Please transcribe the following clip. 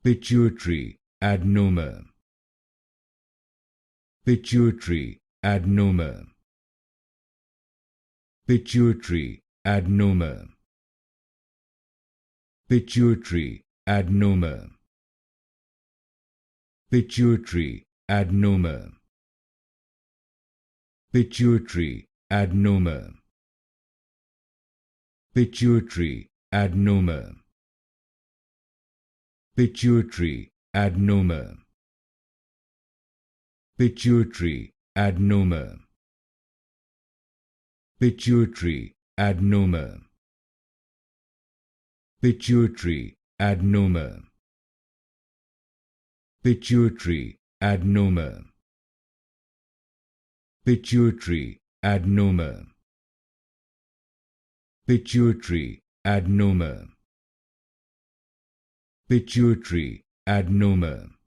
Pituitary Adenoma. Pituitary Adenoma. Pituitary Adenoma. Pituitary Adenoma. Pituitary Adenoma. Pituitary Adenoma. Pituitary Adenoma. Pituitary Adenoma. Pituitary Adenoma. Pituitary Adenoma. Pituitary Adenoma. Pituitary Adenoma. Pituitary Adenoma. Pituitary Adenoma. Pituitary Adenoma.